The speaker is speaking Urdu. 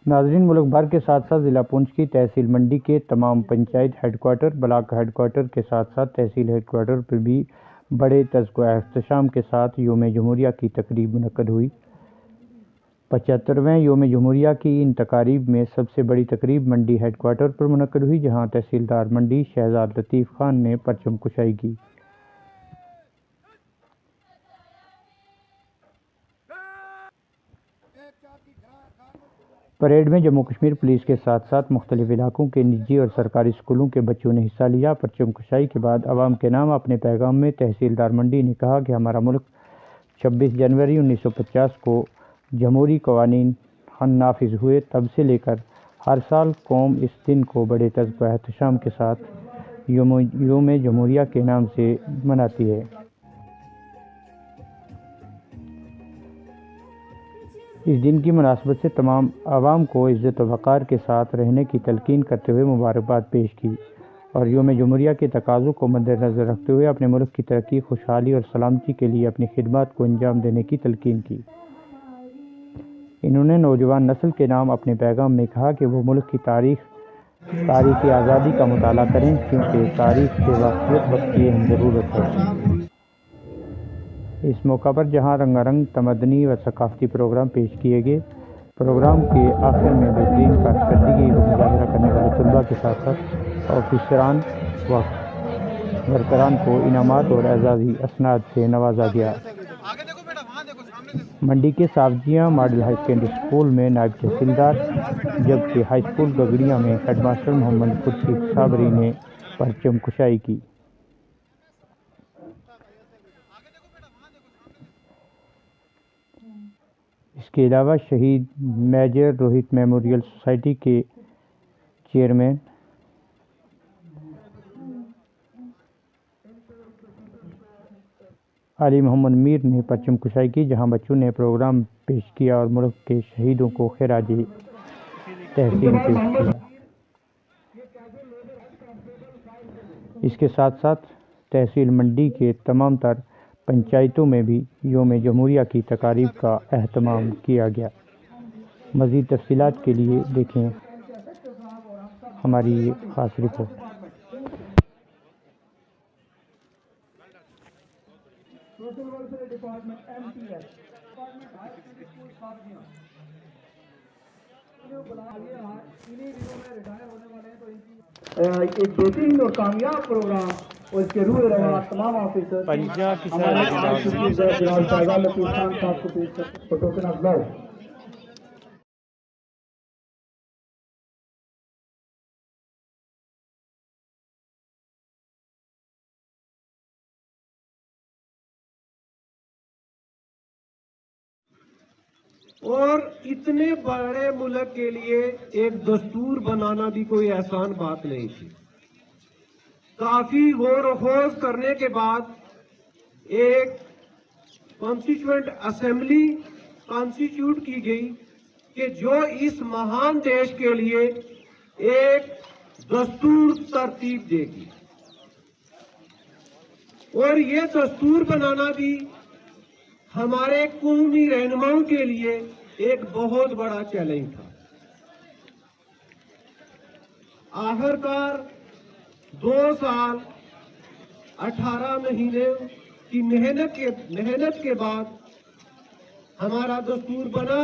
ناظرین، ملک بھر کے ساتھ ساتھ ضلع پونچھ کی تحصیل منڈی کے تمام panchayat headquarter, block headquarter کے ساتھ ساتھ تحصیل ہیڈ کوارٹر پر بھی بڑے طرز و احتشام کے ساتھ یوم جمہوریہ کی تقریب منعقد ہوئی۔ 75ویں یوم جمہوریہ کی ان تقاریب میں سب سے بڑی تقریب منڈی ہیڈ کوارٹر پر منعقد ہوئی، جہاں تحصیلدار منڈی شہزاد لطیف خان نے پرچم کشائی کی۔ پریڈ میں جموں کشمیر پولیس کے ساتھ ساتھ مختلف علاقوں کے نجی اور سرکاری اسکولوں کے بچوں نے حصہ لیا۔ پرچم کشائی کے بعد عوام کے نام اپنے پیغام میں تحصیلدار منڈی نے کہا کہ ہمارا ملک 26 جنوری 1950 کو جمہوری قوانین نافذ ہوئے، تب سے لے کر ہر سال قوم اس دن کو بڑے طرز و احتشام کے ساتھ یوم جمہوریہ کے نام سے مناتی ہے۔ اس دن کی مناسبت سے تمام عوام کو عزت و وقار کے ساتھ رہنے کی تلقین کرتے ہوئے مبارکباد پیش کی اور یوم جمہوریہ کے تقاضوں کو مدنظر رکھتے ہوئے اپنے ملک کی ترقی، خوشحالی اور سلامتی کے لیے اپنی خدمات کو انجام دینے کی تلقین کی۔ انہوں نے نوجوان نسل کے نام اپنے پیغام میں کہا کہ وہ ملک کی تاریخ آزادی کا مطالعہ کریں، کیونکہ تاریخ سے واقفیت کی اہم ضرورت ہے۔ اس موقع پر جہاں رنگا رنگ تمدنی و ثقافتی پروگرام پیش کیے گئے، پروگرام کے آخر میں بہترین کارکردگی کا مظاہرہ کرنے والے طلباء کے ساتھ ساتھ آفیسران و ورکران کو انعامات اور اعزازی اسناد سے نوازا گیا۔ منڈی کے سافجیاں ماڈل ہائی سیکنڈری اسکول میں نائب تحصیلدار، جبکہ ہائی اسکول گگڑیاں میں ہیڈ ماسٹر محمد خورشید صابری نے پرچم کشائی کی۔ اس کے علاوہ شہید میجر روہت میموریل سوسائٹی کے چیئرمین علی محمد میر نے پرچم کشائی کی، جہاں بچوں نے پروگرام پیش کیا اور ملک کے شہیدوں کو خراج تحسین پیش کیا۔ اس کے ساتھ ساتھ تحصیل منڈی کے تمام تر پنچایتوں میں بھی یوم جمہوریہ کی تقاریب کا اہتمام کیا گیا۔ مزید تفصیلات کے لیے دیکھیں ہماری یہ خاص رپورٹ۔ ایک بہترین اور کامیاب پروگرام اور اس کے روح رواں تمام آفیسر اور اتنے بڑے ملک کے لیے ایک دستور بنانا بھی کوئی آسان بات نہیں تھی۔ کافی غور و خوض کرنے کے بعد ایک کانسٹیٹیوئنٹ اسمبلی کانسٹیٹیوٹ کی گئی کہ جو اس مہان دیش کے لیے ایک دستور ترتیب دے گی، اور یہ دستور بنانا بھی ہمارے قومی رہنماؤں کے لیے ایک بہت بڑا چیلنج تھا۔ آخرکار 2 سال 18 مہینے کی محنت کے بعد ہمارا دستور بنا۔